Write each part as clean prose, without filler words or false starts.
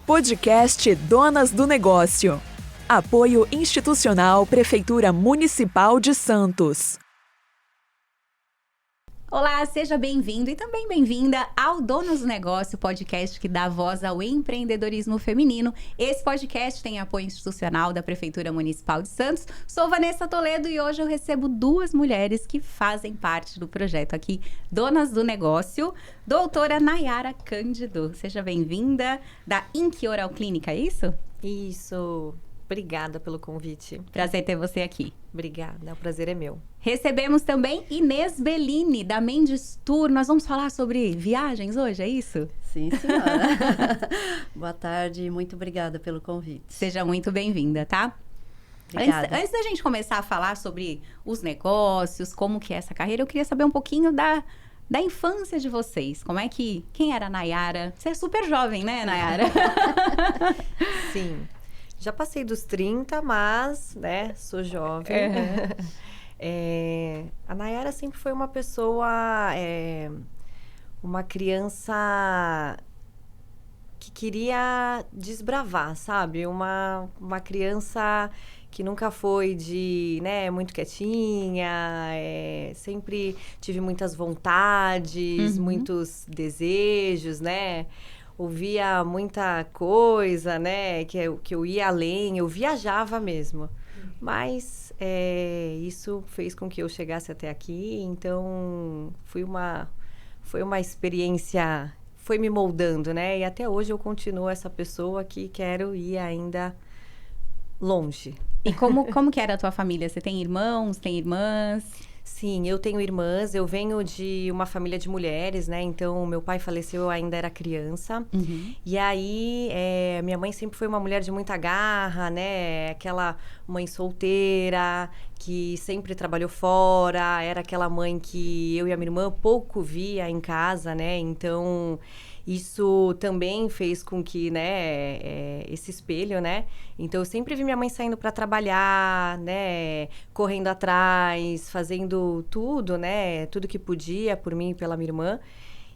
Podcast Donas do Negócio. Apoio institucional Prefeitura Municipal de Santos. Olá, seja bem-vindo e também bem-vinda ao Donas do Negócio, podcast que dá voz ao empreendedorismo feminino. Esse podcast tem apoio institucional da Prefeitura Municipal de Santos. Sou Vanessa Toledo e hoje eu recebo duas mulheres que fazem parte do projeto aqui, Donas do Negócio. Doutora Nayara Cândido, seja bem-vinda, da Inky Oral Clínica, é isso? Isso. Obrigada pelo convite. Prazer ter você aqui. Obrigada, o prazer é meu. Recebemos também Inês Bellini, da Mendes Tour. Nós vamos falar sobre viagens hoje, é isso? Sim, senhora. Boa tarde e muito obrigada pelo convite. Seja muito bem-vinda, tá? Obrigada. Antes da gente começar a falar sobre os negócios, como que é essa carreira, eu queria saber um pouquinho da infância de vocês. Quem era a Nayara? Você é super jovem, né, Nayara? Sim. Já passei dos 30, mas, né, sou jovem. A Nayara sempre foi uma pessoa, uma criança que queria desbravar, sabe? Uma criança que nunca foi muito quietinha, sempre tive muitas vontades, muitos desejos, né? Ouvia muita coisa, né? Que eu ia além, eu viajava mesmo. Mas isso fez com que eu chegasse até aqui. Então, foi uma experiência, foi me moldando, né? E até hoje eu continuo essa pessoa que quero ir ainda longe. E como que era a tua família? Você tem irmãos, tem irmãs? Sim, eu tenho irmãs, eu venho de uma família de mulheres, né? Então, meu pai faleceu, eu ainda era criança. E aí, minha mãe sempre foi uma mulher de muita garra, né? Aquela mãe solteira, que sempre trabalhou fora. Era aquela mãe que eu e a minha irmã pouco via em casa, né? Então, isso também fez com que, né, esse espelho, né? Então, eu sempre vi minha mãe saindo para trabalhar, né? Correndo atrás, fazendo tudo, né? Tudo que podia por mim e pela minha irmã.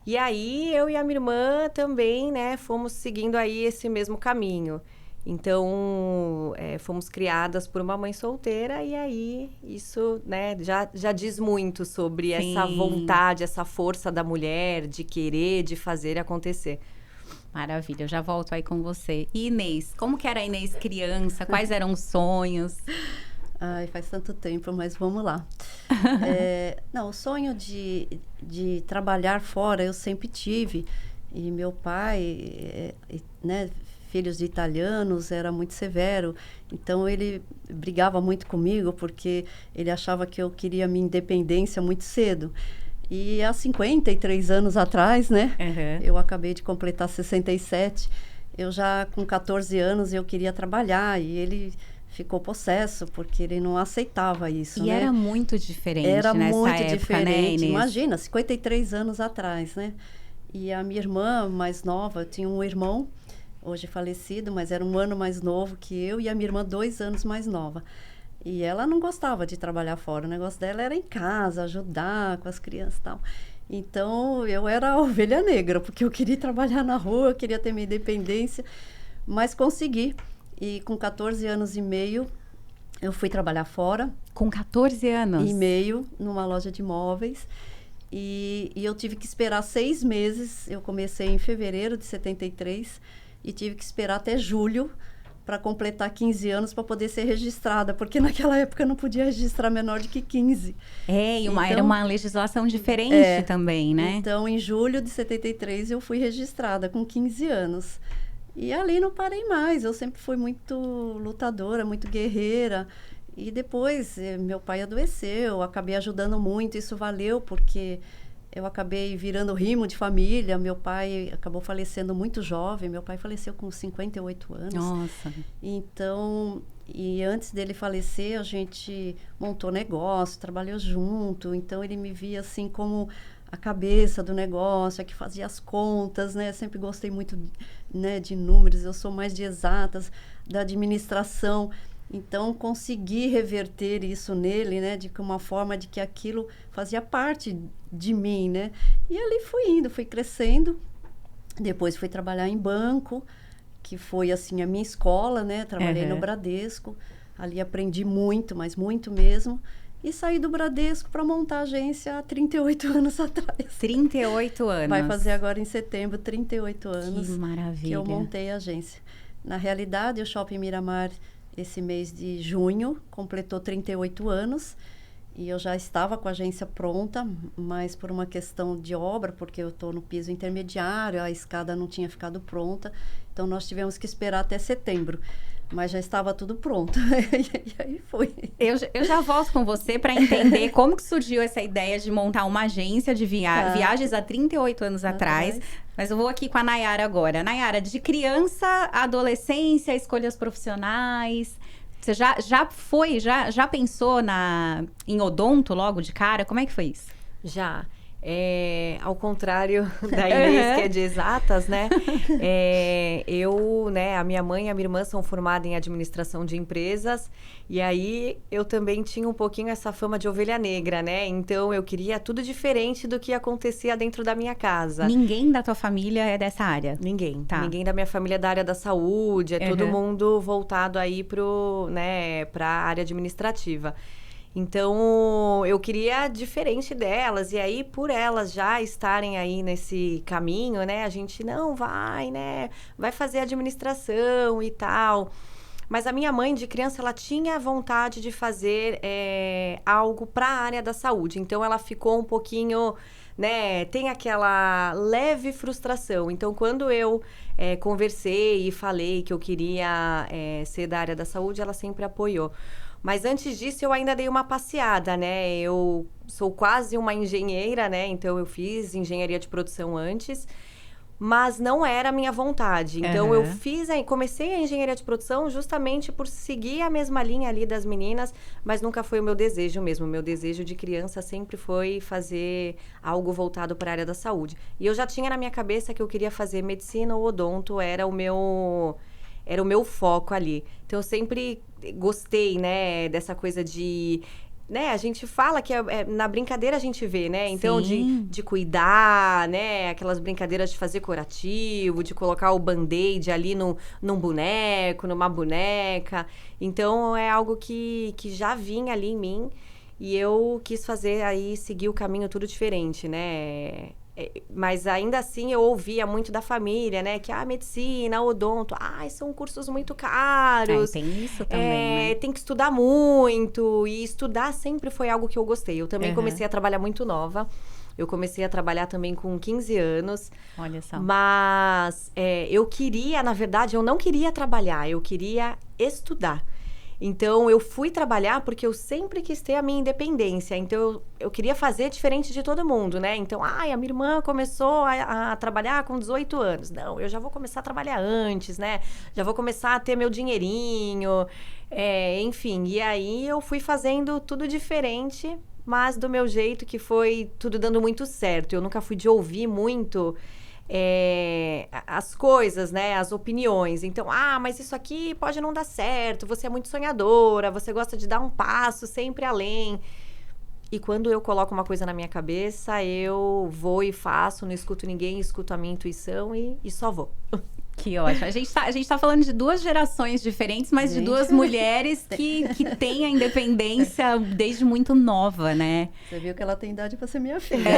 E aí, eu e a minha irmã também, né? Fomos seguindo aí esse mesmo caminho. Então, fomos criadas por uma mãe solteira e aí isso, né, já diz muito sobre essa vontade, essa força da mulher de querer, de fazer acontecer. Maravilha, eu já volto aí com você. E Inês, como que era a Inês criança? Quais eram os sonhos? Ai, faz tanto tempo, mas vamos lá. O sonho de trabalhar fora eu sempre tive. E meu pai, né, filhos de italianos, era muito severo. Então, ele brigava muito comigo porque ele achava que eu queria minha independência muito cedo. E há 53 anos atrás, né? Eu acabei de completar 67. Eu já, com 14 anos, eu queria trabalhar e ele ficou possesso porque ele não aceitava isso, e né? era muito diferente era nessa muito época, diferente. né, Inês? Imagina, 53 anos atrás, né? E a minha irmã mais nova, eu tinha um irmão, hoje falecido, mas era um ano mais novo que eu, e a minha irmã 2 anos mais nova. E ela não gostava de trabalhar fora, o negócio dela era em casa, ajudar com as crianças e tal. Então, eu era a ovelha negra, porque eu queria trabalhar na rua, eu queria ter minha independência, mas consegui. E com 14 anos e meio, eu fui trabalhar fora. Com 14 anos? E meio, numa loja de móveis. E eu tive que esperar 6 meses, eu comecei em fevereiro de 73, e tive que esperar até julho para completar 15 anos para poder ser registrada, porque naquela época eu não podia registrar menor de que 15. Era uma legislação diferente também, né? Então, em julho de 73, eu fui registrada com 15 anos. E ali não parei mais, eu sempre fui muito lutadora, muito guerreira. E depois, meu pai adoeceu, acabei ajudando muito, isso valeu, porque eu acabei virando rimo de família. Meu pai acabou falecendo muito jovem, meu pai faleceu com 58 anos. Nossa! Então, e antes dele falecer, a gente montou negócio, trabalhou junto, então ele me via assim como a cabeça do negócio, a que fazia as contas, né? Sempre gostei muito, né, de números, eu sou mais de exatas, da administração. Então, consegui reverter isso nele, né? De uma forma de que aquilo fazia parte de mim, né? E ali fui indo, fui crescendo. Depois fui trabalhar em banco, que foi, assim, a minha escola, né? Trabalhei no Bradesco, ali aprendi muito, mas muito mesmo. E saí do Bradesco para montar a agência há 38 anos atrás. 38 anos. Vai fazer agora em setembro 38 anos. Que maravilha. Que eu montei a agência. Na realidade, o Shopping Miramar, esse mês de junho, completou 38 anos. E eu já estava com a agência pronta, mas por uma questão de obra, porque eu estou no piso intermediário, a escada não tinha ficado pronta. Então, nós tivemos que esperar até setembro. Mas já estava tudo pronto. E aí foi. Eu já volto com você para entender como que surgiu essa ideia de montar uma agência de viagens há 38 anos atrás. Mas eu vou aqui com a Nayara agora. Nayara, de criança, adolescência, escolhas profissionais... Você já pensou em odonto logo de cara? Como é que foi isso? Já. Ao contrário da Inês, que é de exatas, né? A minha mãe e a minha irmã são formadas em administração de empresas. E aí, eu também tinha um pouquinho essa fama de ovelha negra, né? Então, eu queria tudo diferente do que acontecia dentro da minha casa. Ninguém da tua família é dessa área? Ninguém. Tá. Ninguém da minha família é da área da saúde. É todo mundo voltado aí pra área administrativa. Então, eu queria diferente delas. E aí, por elas já estarem aí nesse caminho, né? A gente, não, vai fazer administração e tal. Mas a minha mãe, de criança, ela tinha vontade de fazer algo para a área da saúde. Então, ela ficou um pouquinho, né? Tem aquela leve frustração. Então, quando eu conversei e falei que eu queria ser da área da saúde, ela sempre apoiou. Mas antes disso, eu ainda dei uma passeada, né? Eu sou quase uma engenheira, né? Então, eu fiz engenharia de produção antes. Mas não era a minha vontade. Então, eu comecei a engenharia de produção justamente por seguir a mesma linha ali das meninas, mas nunca foi o meu desejo mesmo. O meu desejo de criança sempre foi fazer algo voltado para a área da saúde. E eu já tinha na minha cabeça que eu queria fazer medicina ou odonto, era o meu foco ali. Então, eu sempre gostei, né, dessa coisa de... Né, a gente fala que na brincadeira a gente vê, né? Então, de cuidar, né? Aquelas brincadeiras de fazer curativo, de colocar o band-aid ali num boneco, numa boneca. Então, é algo que já vinha ali em mim. E eu quis fazer aí, seguir o caminho tudo diferente, né? Mas ainda assim eu ouvia muito da família, né? Que medicina, odonto, são cursos muito caros. Tem isso também, né? Tem que estudar muito. E estudar sempre foi algo que eu gostei. Eu também comecei a trabalhar muito nova. Eu comecei a trabalhar também com 15 anos. Olha só. Mas eu queria, na verdade, eu não queria trabalhar. Eu queria estudar. Então, eu fui trabalhar porque eu sempre quis ter a minha independência. Então, eu queria fazer diferente de todo mundo, né? Então, a minha irmã começou a trabalhar com 18 anos. Não, eu já vou começar a trabalhar antes, né? Já vou começar a ter meu dinheirinho. Enfim, e aí eu fui fazendo tudo diferente, mas do meu jeito, que foi tudo dando muito certo. Eu nunca fui de ouvir muito... as coisas, né, as opiniões. Então, mas isso aqui pode não dar certo, você é muito sonhadora, você gosta de dar um passo sempre além. E quando eu coloco uma coisa na minha cabeça, eu vou e faço, não escuto ninguém, escuto a minha intuição e só vou. Que ótimo. A gente tá falando de duas gerações diferentes, mas de duas mulheres que têm a independência desde muito nova, né? Você viu que ela tem idade para ser minha filha.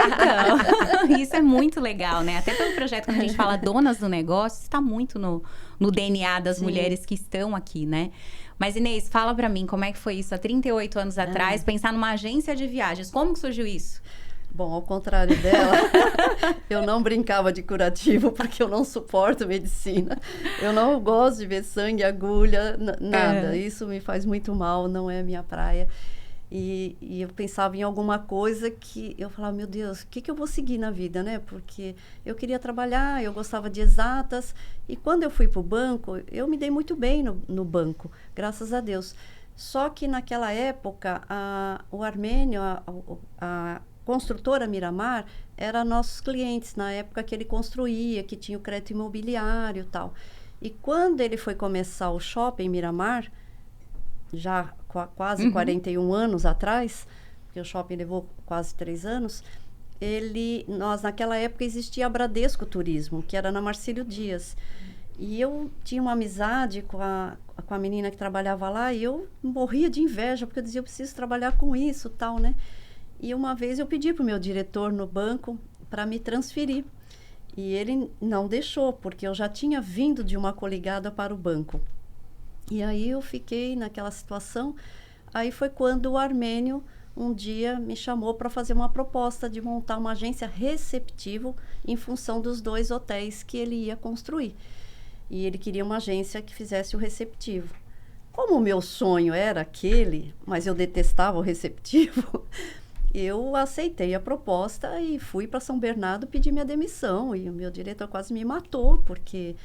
Então. Isso é muito legal, né? Até pelo projeto que a gente fala Donas do Negócio, está muito no DNA das mulheres que estão aqui, né? Mas, Inês, fala pra mim, como é que foi isso há 38 anos atrás, pensar numa agência de viagens? Como que surgiu isso? Bom, ao contrário dela, eu não brincava de curativo porque eu não suporto medicina. Eu não gosto de ver sangue, agulha, nada. Isso me faz muito mal, não é minha praia. E eu pensava em alguma coisa que eu falava, meu Deus, o que eu vou seguir na vida, né? Porque eu queria trabalhar, eu gostava de exatas. E quando eu fui para o banco, eu me dei muito bem no banco, graças a Deus. Só que naquela época, o Armênio, a construtora Miramar, era nossos clientes, na época que ele construía, que tinha o crédito imobiliário e tal. E quando ele foi começar o shopping Miramar, já quase 41 anos atrás, porque o shopping levou quase 3 anos, naquela época existia a Bradesco Turismo, que era na Marcílio Dias. E eu tinha uma amizade com a menina que trabalhava lá e eu morria de inveja, porque eu dizia, eu preciso trabalhar com isso, tal, né? E uma vez eu pedi para o meu diretor no banco para me transferir. E ele não deixou, porque eu já tinha vindo de uma coligada para o banco. E aí eu fiquei naquela situação. Aí foi quando o Armênio um dia me chamou para fazer uma proposta de montar uma agência receptivo em função dos 2 hotéis que ele ia construir. E ele queria uma agência que fizesse o receptivo. Como o meu sonho era aquele, mas eu detestava o receptivo, eu aceitei a proposta e fui para São Bernardo pedir minha demissão. E o meu diretor quase me matou, porque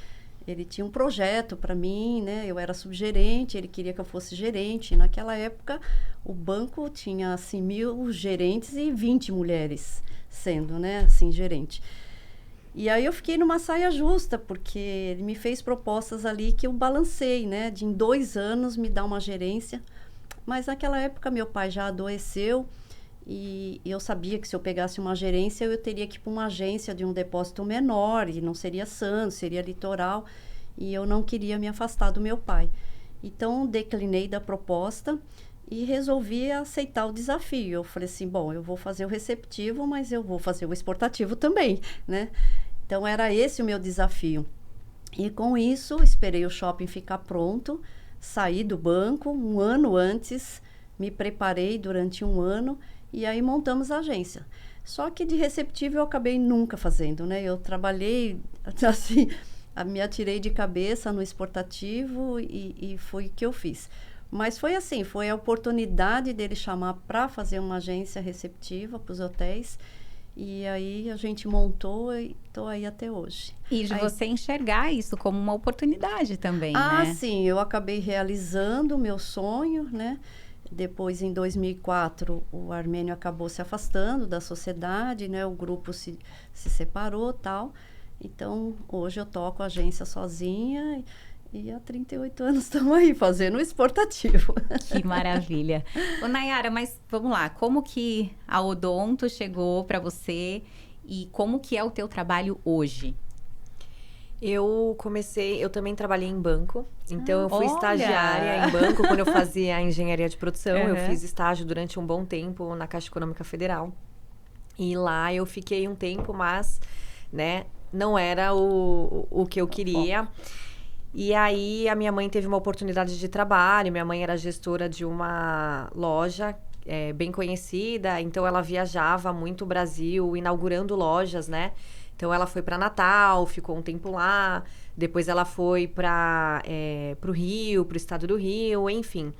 ele tinha um projeto para mim, né? Eu era subgerente, ele queria que eu fosse gerente. Naquela época, o banco tinha, assim, 1.000 gerentes e 20 mulheres sendo, né, assim, gerente. E aí eu fiquei numa saia justa, porque ele me fez propostas ali que eu balancei, né? De em 2 anos me dar uma gerência. Mas naquela época meu pai já adoeceu e eu sabia que se eu pegasse uma gerência, eu teria que ir para uma agência de um depósito menor, e não seria Santos, seria Litoral, e eu não queria me afastar do meu pai. Então, declinei da proposta e resolvi aceitar o desafio. Eu falei assim, bom, eu vou fazer o receptivo, mas eu vou fazer o exportativo também, né? Então, era esse o meu desafio. E com isso, esperei o shopping ficar pronto, saí do banco 1 ano antes, me preparei durante 1 ano e aí montamos a agência. Só que de receptivo eu acabei nunca fazendo, né? Eu trabalhei, assim, me atirei de cabeça no exportativo e foi o que eu fiz. Mas foi assim, foi a oportunidade dele chamar para fazer uma agência receptiva para os hotéis. E aí a gente montou e estou aí até hoje. E de você enxergar isso como uma oportunidade também, né? Ah, sim, eu acabei realizando o meu sonho, né? Depois, em 2004, o Armênio acabou se afastando da sociedade, né? O grupo se separou, tal. Então, hoje eu toco a agência sozinha e há 38 anos estamos aí fazendo o exportativo. Que maravilha. Ô, Nayara, mas vamos lá, como que a Odonto chegou para você e como que é o teu trabalho hoje? Eu também trabalhei em banco, então eu fui olha! estagiária em banco quando eu fazia a engenharia de produção. Uhum. Eu fiz estágio durante um bom tempo na Caixa Econômica Federal. E lá eu fiquei um tempo, mas, né, não era o que eu queria. E aí a minha mãe teve uma oportunidade de trabalho, minha mãe era gestora de uma loja bem conhecida, então ela viajava muito o Brasil, inaugurando lojas, né? Então, ela foi para Natal, ficou um tempo lá. Depois, ela foi para o Rio, para o estado do Rio, enfim.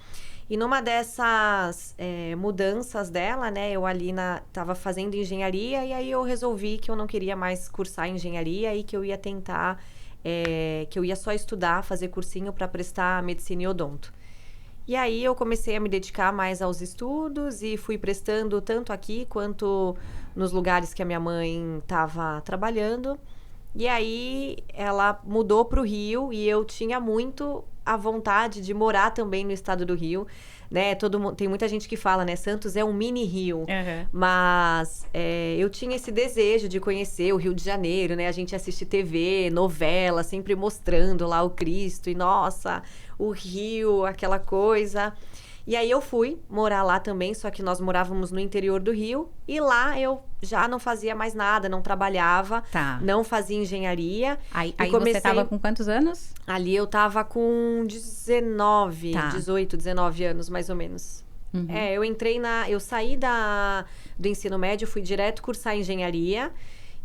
E numa dessas mudanças dela, né? Eu ali estava fazendo engenharia e aí eu resolvi que eu não queria mais cursar engenharia e que eu ia tentar... que eu ia só estudar, fazer cursinho para prestar medicina e odonto. E aí, eu comecei a me dedicar mais aos estudos e fui prestando tanto aqui quanto nos lugares que a minha mãe estava trabalhando. E aí, ela mudou para o Rio e eu tinha muito a vontade de morar também no estado do Rio, né? Tem muita gente que fala, né? Santos é um mini Rio. Uhum. Mas eu tinha esse desejo de conhecer o Rio de Janeiro, né? A gente assiste TV, novela, sempre mostrando lá o Cristo. E, nossa, o Rio, aquela coisa... E aí eu fui morar lá também, só que nós morávamos no interior do Rio. E lá eu já não fazia mais nada, não trabalhava, não fazia engenharia. Aí você estava com quantos anos? Ali eu estava com 18, 19 anos, mais ou menos. Uhum. Eu saí do ensino médio, fui direto cursar engenharia.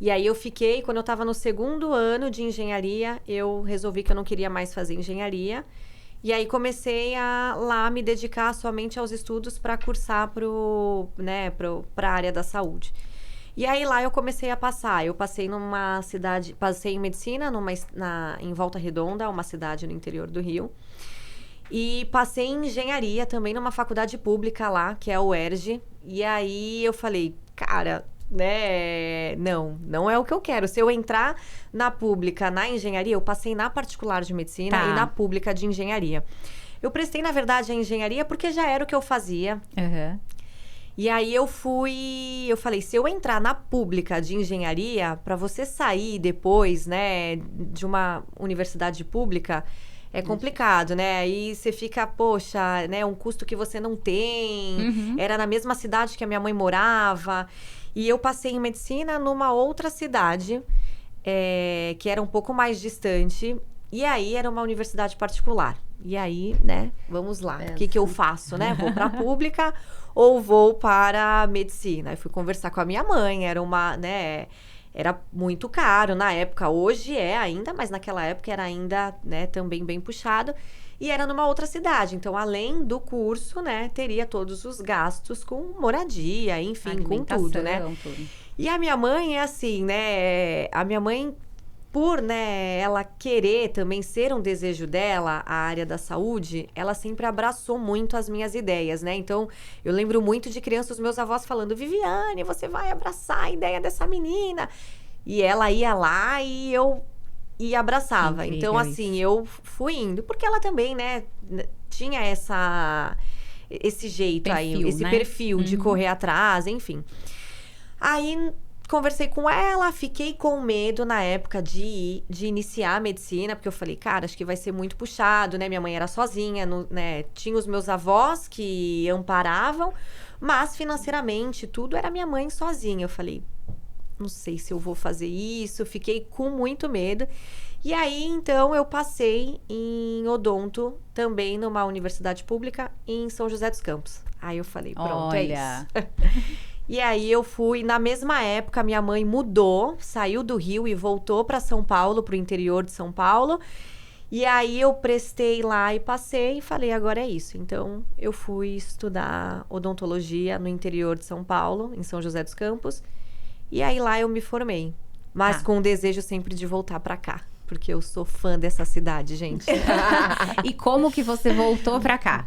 E aí eu fiquei, quando eu estava no 2º ano de engenharia, eu resolvi que eu não queria mais fazer engenharia. E aí comecei a lá me dedicar somente aos estudos para cursar para a área da saúde. E aí lá eu comecei a passar. Eu passei numa cidade, passei em medicina em Volta Redonda, uma cidade no interior do Rio. E passei em engenharia também numa faculdade pública lá, que é a UERJ. E aí eu falei, cara... né? Não é o que eu quero. Se eu entrar na pública, na engenharia, eu passei na particular de medicina e na pública de engenharia. Eu prestei, na verdade, a engenharia porque já era o que eu fazia. Uhum. E aí eu falei, se eu entrar na pública de engenharia, para você sair depois, né, de uma universidade pública, é complicado, né? Aí você fica, poxa, né, um custo que você não tem. Era na mesma cidade que a minha mãe morava. E eu passei em medicina numa outra cidade, que era um pouco mais distante. E aí era uma universidade particular. E aí, né, vamos lá. O que eu faço, né? Vou para a pública ou vou para a medicina? Aí fui conversar com a minha mãe, era muito caro na época. Hoje é ainda, mas naquela época era ainda, né, também bem puxado. E era numa outra cidade. Então, além do curso, né, teria todos os gastos com moradia, enfim, com tudo, né? Tudo. E a minha mãe é assim, né? A minha mãe, por, né, ela querer também ser um desejo dela, a área da saúde, ela sempre abraçou muito as minhas ideias, né? Então, eu lembro muito de crianças, os meus avós falando, Viviane, você vai abraçar a ideia dessa menina. E ela ia lá e eu ia abraçava. Incrível então, assim, isso. eu fui indo. Porque ela também, né, tinha esse jeito aí, esse né? perfil de correr atrás, enfim. Aí conversei com ela, fiquei com medo na época de iniciar a medicina, porque eu falei, cara, acho que vai ser muito puxado, né? Minha mãe era sozinha, né? Tinha os meus avós que amparavam, mas financeiramente tudo era minha mãe sozinha. Eu falei, não sei se eu vou fazer isso, fiquei com muito medo. E aí, então, eu passei em odonto, também numa universidade pública, em São José dos Campos. Aí eu falei, pronto, é isso. E aí eu fui, na mesma época, minha mãe mudou, saiu do Rio e voltou para São Paulo, para o interior de São Paulo. E aí eu prestei lá e passei e falei, agora é isso. Então, eu fui estudar odontologia no interior de São Paulo, em São José dos Campos. E aí lá eu me formei, mas com o desejo sempre de voltar para cá, porque eu sou fã dessa cidade, gente. E como que você voltou para cá?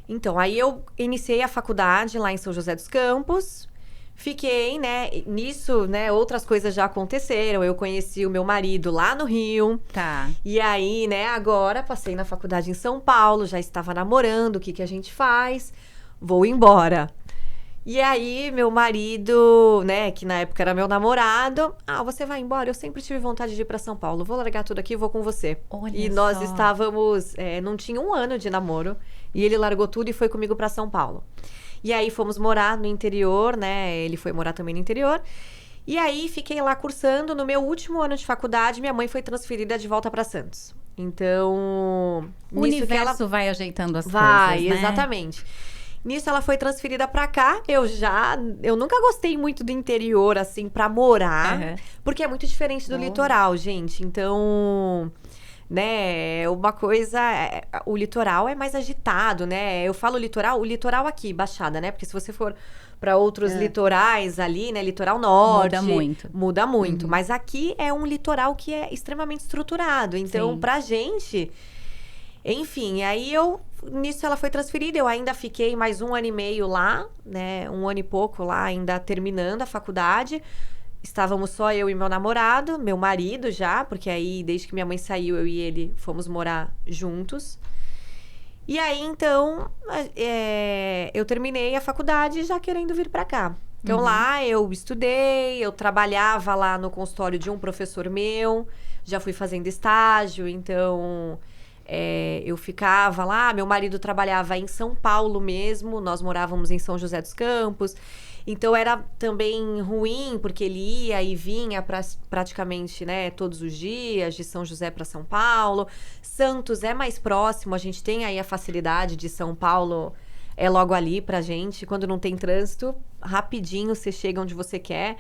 Então, aí eu iniciei a faculdade lá em São José dos Campos, fiquei, né, nisso, né, outras coisas já aconteceram, eu conheci o meu marido lá no Rio. Tá. E aí, né, agora passei na faculdade em São Paulo, já estava namorando, o que a gente faz? Vou embora. E aí, meu marido, né, que na época era meu namorado, você vai embora? Eu sempre tive vontade de ir pra São Paulo, vou largar tudo aqui e vou com você. Olha e nós só. estávamos, não tinha um ano de namoro, e ele largou tudo e foi comigo pra São Paulo. E aí, fomos morar no interior, né, ele foi morar também no interior. E aí, fiquei lá cursando, no meu último ano de faculdade, minha mãe foi transferida de volta pra Santos. Então, O universo vai ajeitando as coisas, vai, né? exatamente. Nisso ela foi transferida pra cá. Eu nunca gostei muito do interior, assim, pra morar. Porque é muito diferente do litoral, gente. Então, né, uma coisa... O litoral é mais agitado, né? Eu falo litoral, o litoral aqui, Baixada, né? Porque se você for pra outros litorais ali, né? Litoral norte... Muda muito. Mas aqui é um litoral que é extremamente estruturado. Então, pra gente... Enfim, aí nisso ela foi transferida, eu ainda fiquei mais 1 ano e meio lá, né, 1 ano e pouco lá, ainda terminando a faculdade. Estávamos só eu e meu namorado, meu marido já, porque aí desde que minha mãe saiu, eu e ele fomos morar juntos. E aí, então, eu terminei a faculdade já querendo vir pra cá. Então lá eu estudei, eu trabalhava lá no consultório de um professor meu, já fui fazendo estágio, então... eu ficava lá, meu marido trabalhava em São Paulo mesmo, nós morávamos em São José dos Campos, então era também ruim, porque ele ia e vinha praticamente, né, todos os dias, de São José para São Paulo. Santos é mais próximo, a gente tem aí a facilidade de São Paulo, é logo ali pra gente, quando não tem trânsito, rapidinho você chega onde você quer.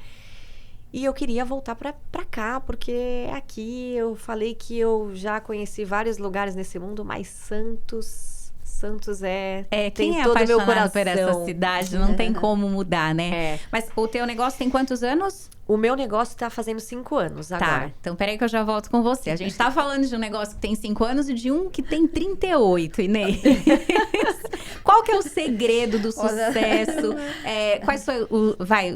E eu queria voltar pra cá, porque aqui eu falei que eu já conheci vários lugares nesse mundo, mas Santos quem tem é todo o meu apaixonado coração. por essa cidade, não tem como mudar, né? Mas o teu negócio tem quantos anos? O meu negócio tá fazendo 5 anos agora. Tá, então peraí que eu já volto com você. A gente tá falando de um negócio que tem 5 anos e de um que tem 38, Inês. Qual que é o segredo do sucesso?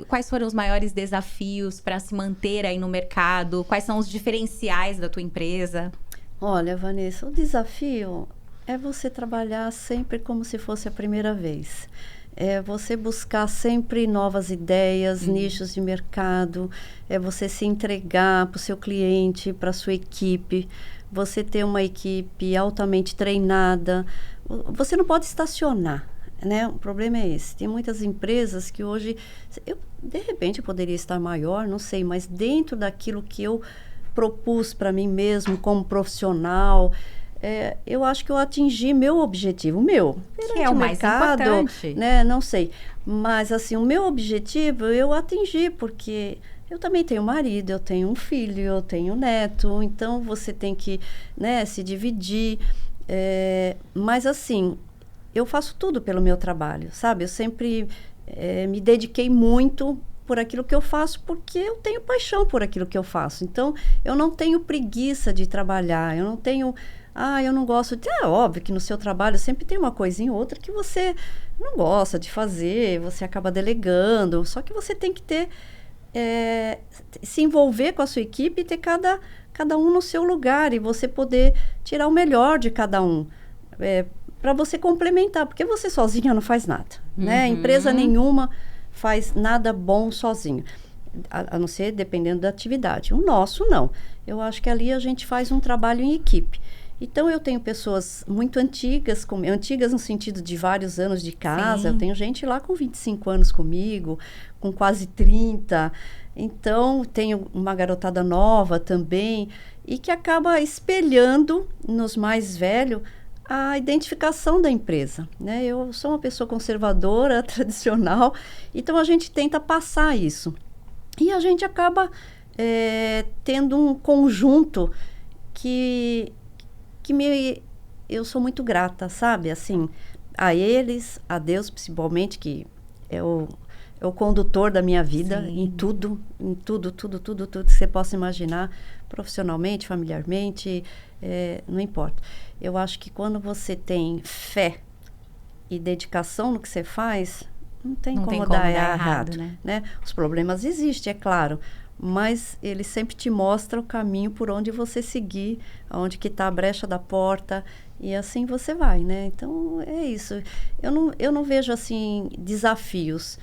Quais foram os maiores desafios para se manter aí no mercado? Quais são os diferenciais da tua empresa? Olha, Vanessa, o desafio é você trabalhar sempre como se fosse a primeira vez. É você buscar sempre novas ideias, nichos de mercado, é você se entregar para o seu cliente, para a sua equipe, você ter uma equipe altamente treinada. Você não pode estacionar, né? O problema é esse. Tem muitas empresas que hoje, de repente, eu poderia estar maior, não sei, mas dentro daquilo que eu propus para mim mesmo como profissional, eu acho que eu atingi meu objetivo, que é o mais importante, né? Não sei, mas assim, o meu objetivo eu atingi, porque eu também tenho marido, eu tenho um filho, eu tenho neto, então você tem que, né, se dividir, mas assim, eu faço tudo pelo meu trabalho, sabe? Eu sempre me dediquei muito por aquilo que eu faço, porque eu tenho paixão por aquilo que eu faço. Então, eu não tenho preguiça de trabalhar, eu não tenho... eu não gosto de... É óbvio que no seu trabalho sempre tem uma coisinha ou outra que você não gosta de fazer, você acaba delegando, só que você tem que ter... se envolver com a sua equipe e ter cada um no seu lugar e você poder tirar o melhor de cada um. Para você complementar, porque você sozinha não faz nada, né? Empresa nenhuma faz nada bom sozinho, a não ser dependendo da atividade. O nosso, não. Eu acho que ali a gente faz um trabalho em equipe. Então, eu tenho pessoas muito antigas, antigas no sentido de vários anos de casa. Sim. Eu tenho gente lá com 25 anos comigo, com quase 30. Então, tenho uma garotada nova também, e que acaba espelhando nos mais velhos a identificação da empresa, né? Eu sou uma pessoa conservadora, tradicional, então a gente tenta passar isso. E a gente acaba tendo um conjunto que eu sou muito grata, sabe? Assim, a eles, a Deus principalmente, que é o condutor da minha vida. Sim. Em tudo que você possa imaginar, profissionalmente, familiarmente, não importa. Eu acho que quando você tem fé e dedicação no que você faz, não tem como dar errado, né? Os problemas existem, é claro, mas ele sempre te mostra o caminho por onde você seguir, onde que está a brecha da porta, e assim você vai, né? Então, é isso. Eu não vejo, assim, desafios.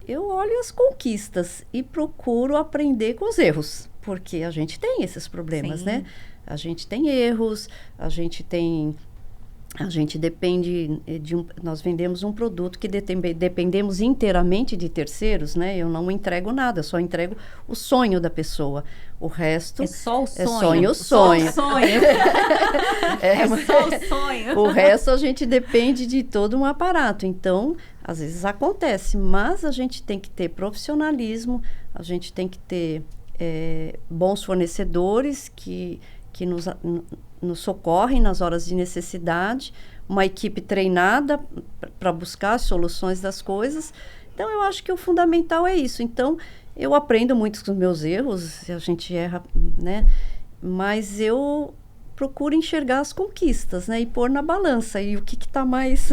Eu olho as conquistas e procuro aprender com os erros, porque a gente tem esses problemas, Sim. né? A gente tem erros, a gente depende nós vendemos um produto que dependemos inteiramente de terceiros, né? Eu não entrego nada, eu só entrego o sonho da pessoa. O resto... É só o sonho. É só o sonho. É só o sonho. O resto a gente depende de todo um aparato. Então, às vezes acontece, mas a gente tem que ter profissionalismo, a gente tem que ter bons fornecedores que nos socorrem nas horas de necessidade, uma equipe treinada para buscar as soluções das coisas. Então, eu acho que o fundamental é isso. Então, eu aprendo muito com os meus erros, a gente erra, né? Mas eu procuro enxergar as conquistas, né? E pôr na balança. E o que está mais...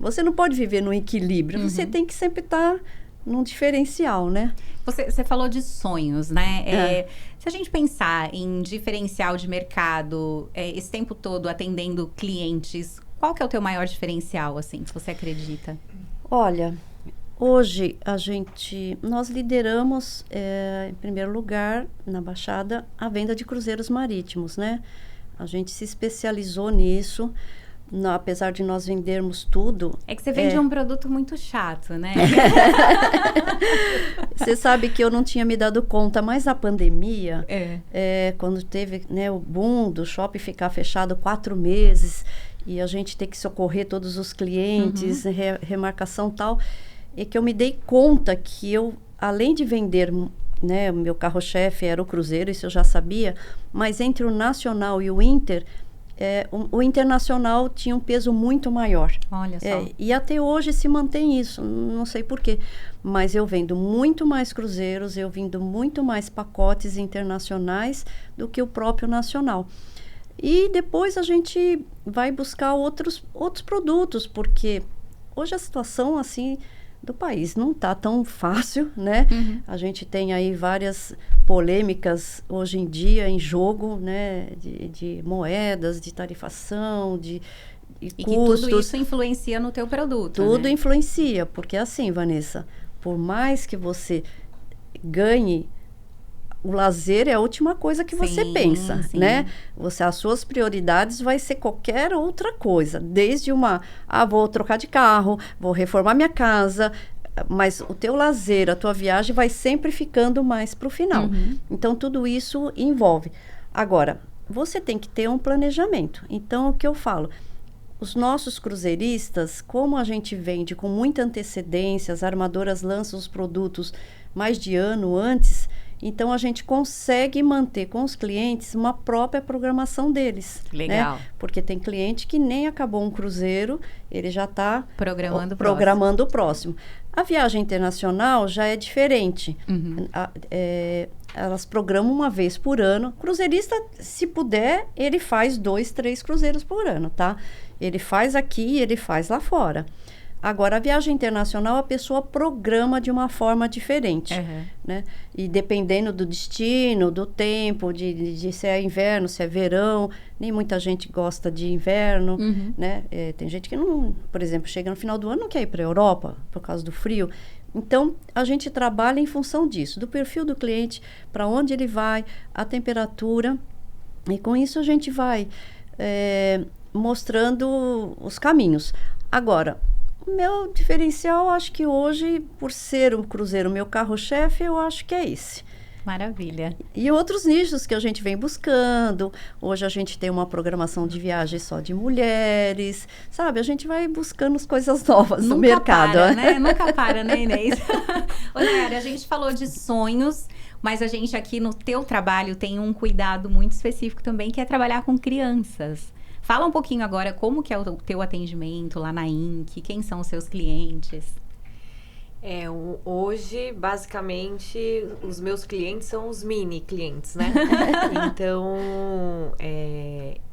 Você não pode viver no equilíbrio, você tem que sempre estar num diferencial, né? Você falou de sonhos, né? Se a gente pensar em diferencial de mercado, esse tempo todo atendendo clientes, qual que é o teu maior diferencial, assim, que você acredita? Olha, hoje nós lideramos, em primeiro lugar, na Baixada, a venda de cruzeiros marítimos, né? A gente se especializou nisso. Apesar de nós vendermos tudo... É que você vende um produto muito chato, né? Você sabe que eu não tinha me dado conta, mas na pandemia, quando teve, né, o boom do shopping ficar fechado 4 meses e a gente ter que socorrer todos os clientes, remarcação e tal, é que eu me dei conta que eu, além de vender, né, o meu carro-chefe era o cruzeiro, isso eu já sabia, mas entre o nacional e o Inter... o internacional tinha um peso muito maior. Olha só. E até hoje se mantém isso, não sei porquê. Mas eu vendo muito mais cruzeiros, eu vendo muito mais pacotes internacionais do que o próprio nacional. E depois a gente vai buscar outros produtos, porque hoje a situação, assim, do país não está tão fácil, né? A gente tem aí várias polêmicas hoje em dia em jogo, né? De moedas, de tarifação, E custos. que tudo isso influencia no teu produto, Tudo né? influencia, porque assim, Vanessa, por mais que você ganhe, o lazer é a última coisa que você Sim, pensa, sim. né? As suas prioridades vai ser qualquer outra coisa, desde vou trocar de carro, vou reformar minha casa, mas o teu lazer, a tua viagem vai sempre ficando mais para o final. Então, tudo isso envolve. Agora, você tem que ter um planejamento. Então, o que eu falo? Os nossos cruzeiristas, como a gente vende com muita antecedência, as armadoras lançam os produtos mais de ano antes, então a gente consegue manter com os clientes uma própria programação deles. Legal. Né? Porque tem cliente que nem acabou um cruzeiro, ele já está programando o próximo. A viagem internacional já é diferente. Elas programam uma vez por ano. Cruzeirista, se puder, ele faz 2, 3 cruzeiros por ano, tá? Ele faz aqui, ele faz lá fora. Agora, a viagem internacional, a pessoa programa de uma forma diferente, né? E dependendo do destino, do tempo, de se é inverno, se é verão, nem muita gente gosta de inverno, né? Tem gente que não, por exemplo, chega no final do ano, não quer ir para a Europa por causa do frio. Então, a gente trabalha em função disso, do perfil do cliente, para onde ele vai, a temperatura, e com isso a gente vai mostrando os caminhos. Agora, o meu diferencial, acho que hoje, por ser um cruzeiro, meu carro-chefe, eu acho que é esse. Maravilha. E outros nichos que a gente vem buscando. Hoje a gente tem uma programação de viagem só de mulheres, sabe? A gente vai buscando as coisas novas no mercado. Para, né? Nunca para, né, Inês? Ô, Nayara, a gente falou de sonhos, mas a gente aqui no teu trabalho tem um cuidado muito específico também, que é trabalhar com crianças. Fala um pouquinho agora como que é o teu atendimento lá na Inc, quem são os seus clientes? Hoje, basicamente, os meus clientes são os mini clientes, né? Então,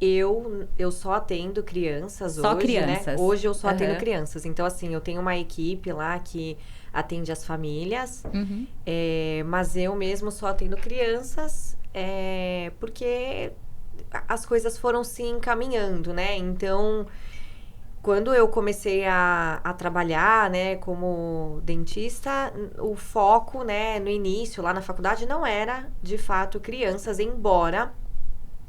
eu só atendo crianças só hoje, crianças. né? Hoje eu só atendo crianças. Então, assim, eu tenho uma equipe lá que atende as famílias, mas eu mesmo só atendo crianças, porque as coisas foram se encaminhando, né? Então, quando eu comecei a trabalhar, né, como dentista, o foco, né, no início, lá na faculdade, não era, de fato, crianças, embora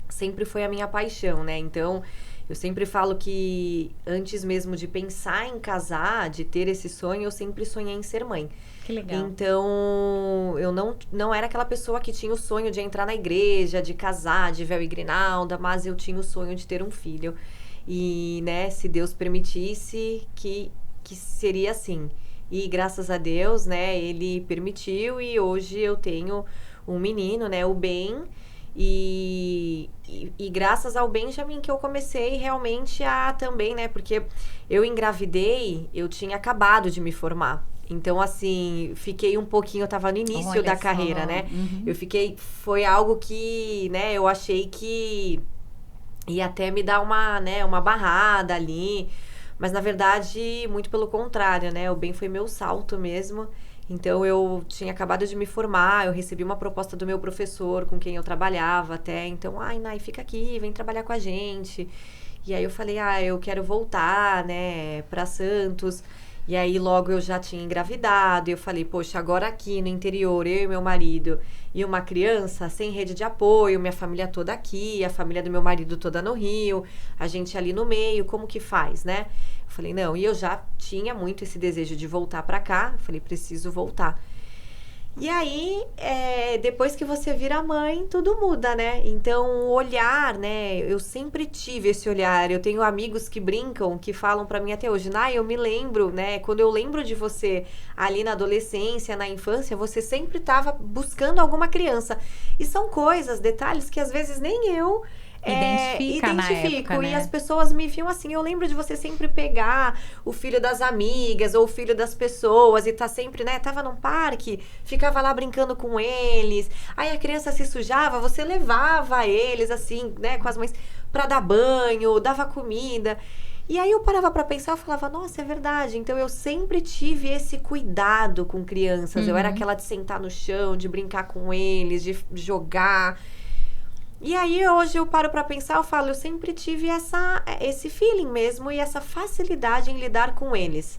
sempre foi a minha paixão, né? Então, eu sempre falo que antes mesmo de pensar em casar, de ter esse sonho, eu sempre sonhei em ser mãe. Que legal. Então, eu não era aquela pessoa que tinha o sonho de entrar na igreja, de casar, de véu e grinalda, mas eu tinha o sonho de ter um filho. E, né, se Deus permitisse, que seria assim. E graças a Deus, né, Ele permitiu e hoje eu tenho um menino, né, o Ben. E graças ao Benjamin que eu comecei realmente a também, né, porque eu engravidei, eu tinha acabado de me formar. Então, assim, fiquei um pouquinho, eu tava no início da carreira, né? Foi algo que, né, eu achei que ia até me dar uma barrada ali. Mas, na verdade, muito pelo contrário, né? O Ben foi meu salto mesmo. Então, eu tinha acabado de me formar, eu recebi uma proposta do meu professor com quem eu trabalhava até. Então, Nay, fica aqui, vem trabalhar com a gente. E aí eu falei, eu quero voltar, né, pra Santos. E aí, logo eu já tinha engravidado. E eu falei, poxa, agora aqui no interior, eu e meu marido e uma criança sem rede de apoio, minha família toda aqui, a família do meu marido toda no Rio, a gente ali no meio, como que faz, né? Eu falei, não, e eu já tinha muito esse desejo de voltar pra cá. Eu falei, preciso voltar. E aí, depois que você vira mãe, tudo muda, né? Então, o olhar, né? Eu sempre tive esse olhar. Eu tenho amigos que brincam, que falam pra mim até hoje, Nay, eu me lembro, né? Quando eu lembro de você ali na adolescência, na infância, você sempre estava buscando alguma criança. E são coisas, detalhes que às vezes nem eu identifico, né? E as pessoas me viam assim, eu lembro de você sempre pegar o filho das amigas ou o filho das pessoas e tá sempre, né, tava num parque, ficava lá brincando com eles, aí a criança se sujava, você levava eles assim, né, com as mães pra dar banho, dava comida. E aí eu parava pra pensar, eu falava, nossa, é verdade. Então eu sempre tive esse cuidado com crianças. Eu era aquela de sentar no chão, de brincar com eles, de jogar. E aí, hoje eu paro pra pensar, eu falo, eu sempre tive esse feeling mesmo e essa facilidade em lidar com eles.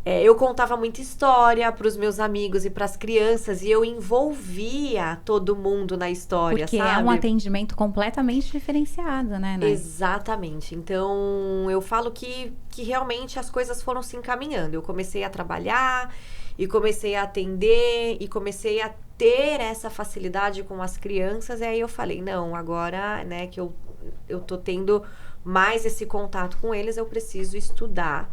Eu contava muita história pros meus amigos e pras crianças e eu envolvia todo mundo na história, Porque sabe? é um atendimento completamente diferenciado, né, Nay? Exatamente. Então, eu falo que realmente as coisas foram se encaminhando. Eu comecei a trabalhar e comecei a atender e comecei a ter essa facilidade com as crianças. E aí eu falei, não, agora, né, que eu tô tendo mais esse contato com eles, eu preciso estudar,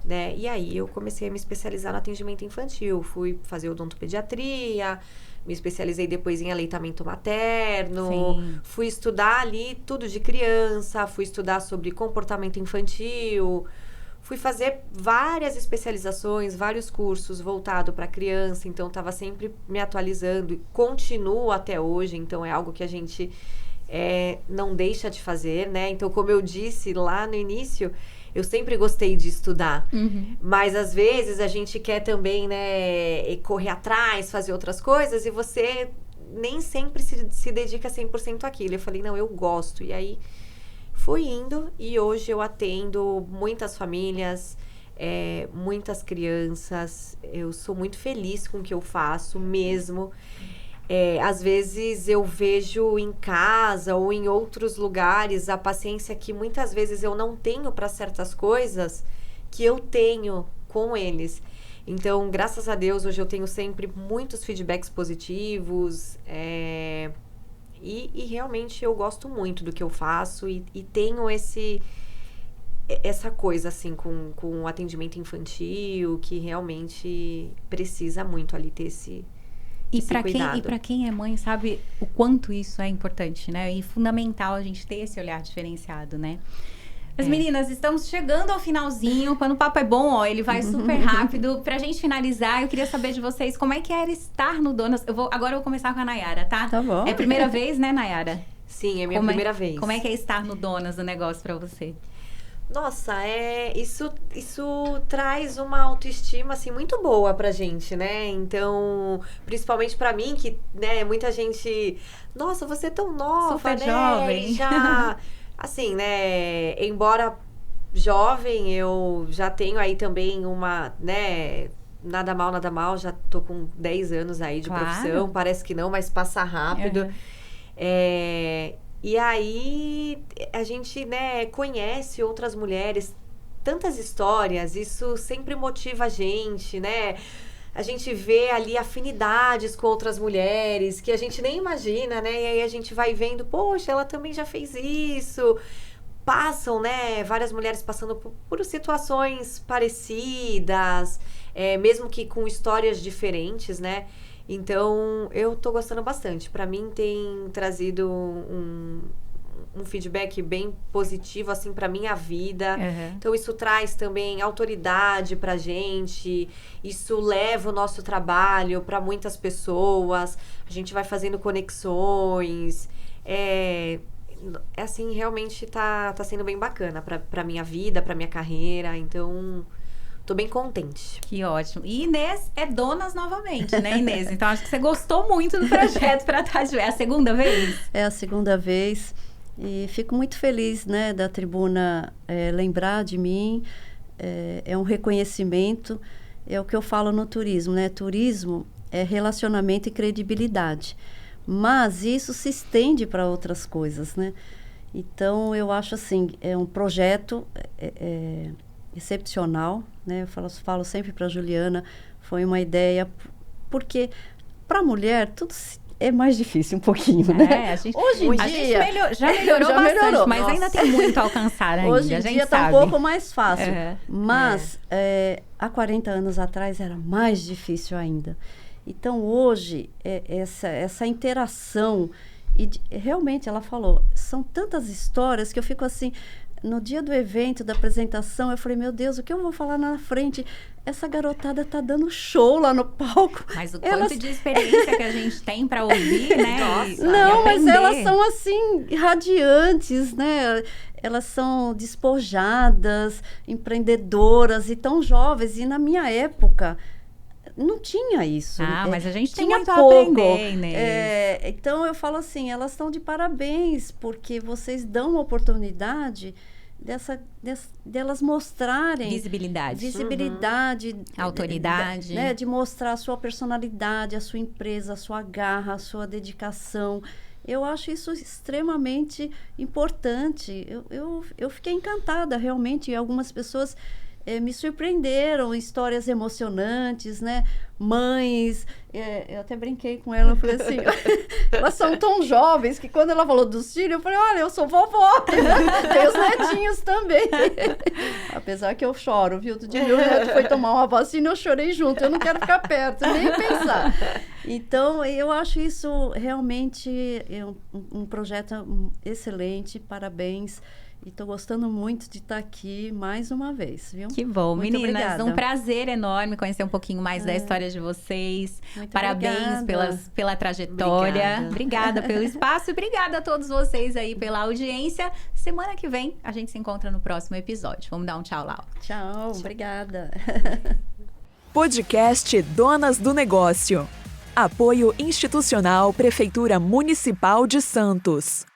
né? E aí eu comecei a me especializar no atendimento infantil. Fui fazer odontopediatria, me especializei depois em aleitamento materno. Sim. Fui estudar ali tudo de criança, fui estudar sobre comportamento infantil. Fui fazer várias especializações, vários cursos voltados para criança, então estava sempre me atualizando e continuo até hoje, então é algo que a gente não deixa de fazer, né? Então, como eu disse lá no início, eu sempre gostei de estudar, mas às vezes a gente quer também, né, correr atrás, fazer outras coisas e você nem sempre se dedica 100% àquilo. Eu falei, não, eu gosto, e aí fui indo e hoje eu atendo muitas famílias, muitas crianças. Eu sou muito feliz com o que eu faço mesmo. Às vezes eu vejo em casa ou em outros lugares a paciência que muitas vezes eu não tenho para certas coisas que eu tenho com eles. Então, graças a Deus, hoje eu tenho sempre muitos feedbacks positivos. E realmente eu gosto muito do que eu faço e tenho essa coisa, assim, com o atendimento infantil, que realmente precisa muito ali ter esse cuidado. E para quem é mãe, sabe o quanto isso é importante, né? E fundamental a gente ter esse olhar diferenciado, né? Mas, meninas, estamos chegando ao finalzinho. Quando o papo é bom, ó, ele vai super rápido. Pra gente finalizar, eu queria saber de vocês como é que era estar no Donas. Agora eu vou começar com a Nayara, tá? Tá bom. É a primeira vez, né, Nayara? Sim, é minha primeira vez. Como é que é estar no Donas do negócio pra você? Nossa, isso traz uma autoestima, assim, muito boa pra gente, né? Então, principalmente pra mim, que, né, muita gente... Nossa, você é tão nova, super né? jovem. E já... Assim, né, embora jovem, eu já tenho aí também uma, né, nada mal, já tô com 10 anos aí de profissão, parece que não, mas passa rápido. E aí, a gente, né, conhece outras mulheres, tantas histórias, isso sempre motiva a gente, né? A gente vê ali afinidades com outras mulheres que a gente nem imagina, né? E aí a gente vai vendo, poxa, ela também já fez isso. Passam, né? Várias mulheres passando por situações parecidas, mesmo que com histórias diferentes, né? Então, eu tô gostando bastante. Pra mim, tem trazido um feedback bem positivo, assim, pra minha vida. Então, isso traz também autoridade pra gente. Isso leva o nosso trabalho pra muitas pessoas. A gente vai fazendo conexões. Assim, realmente tá sendo bem bacana pra minha vida, pra minha carreira. Então, tô bem contente. Que ótimo. E Inês é Donas novamente, né, Inês? Então, acho que você gostou muito do projeto pra estar de... É a segunda vez? É a segunda vez. E fico muito feliz, né, da tribuna lembrar de mim. É um reconhecimento. É o que eu falo no turismo, né? Turismo é relacionamento e credibilidade. Mas isso se estende para outras coisas, né? Então, eu acho assim, é um projeto excepcional, né? Eu falo sempre para a Juliana, foi uma ideia, porque para a mulher tudo é mais difícil um pouquinho, né? Hoje em dia já melhorou bastante, mas ainda tem muito a alcançar ainda. Hoje em dia está um pouco mais fácil, mas há 40 anos atrás era mais difícil ainda. Então, hoje, essa interação, e realmente, ela falou, são tantas histórias que eu fico assim, no dia do evento, da apresentação, eu falei, meu Deus, o que eu vou falar na frente? Essa garotada tá dando show lá no palco. Mas o quanto de experiência que a gente tem para ouvir, né? Nossa, não, mas elas são assim, radiantes, né? Elas são despojadas, empreendedoras e tão jovens. E na minha época, não tinha isso. Mas a gente tem tinha muito a pouco. aprender, Inês. Então, eu falo assim, elas estão de parabéns, porque vocês dão uma oportunidade delas mostrarem... Visibilidade. Autoridade. De mostrar a sua personalidade, a sua empresa, a sua garra, a sua dedicação. Eu acho isso extremamente importante. Eu fiquei encantada, realmente. E algumas pessoas me surpreenderam, histórias emocionantes, né? Mães, eu até brinquei com ela, eu falei assim, elas são tão jovens que quando ela falou dos filhos, eu falei, olha, eu sou vovó, tem os netinhos também. Apesar que eu choro, viu? Outro dia meu neto foi tomar uma vacina, eu chorei junto, eu não quero ficar perto, nem pensar. Então, eu acho isso realmente um projeto excelente, parabéns. E estou gostando muito de estar aqui mais uma vez, viu? Que bom, muito meninas. Obrigada. Um prazer enorme conhecer um pouquinho mais da história de vocês. Muito Parabéns obrigada. pela trajetória. Obrigada pelo espaço e obrigada a todos vocês aí pela audiência. Semana que vem a gente se encontra no próximo episódio. Vamos dar um tchau lá. Tchau, obrigada. Podcast Donas do Negócio. Apoio institucional Prefeitura Municipal de Santos.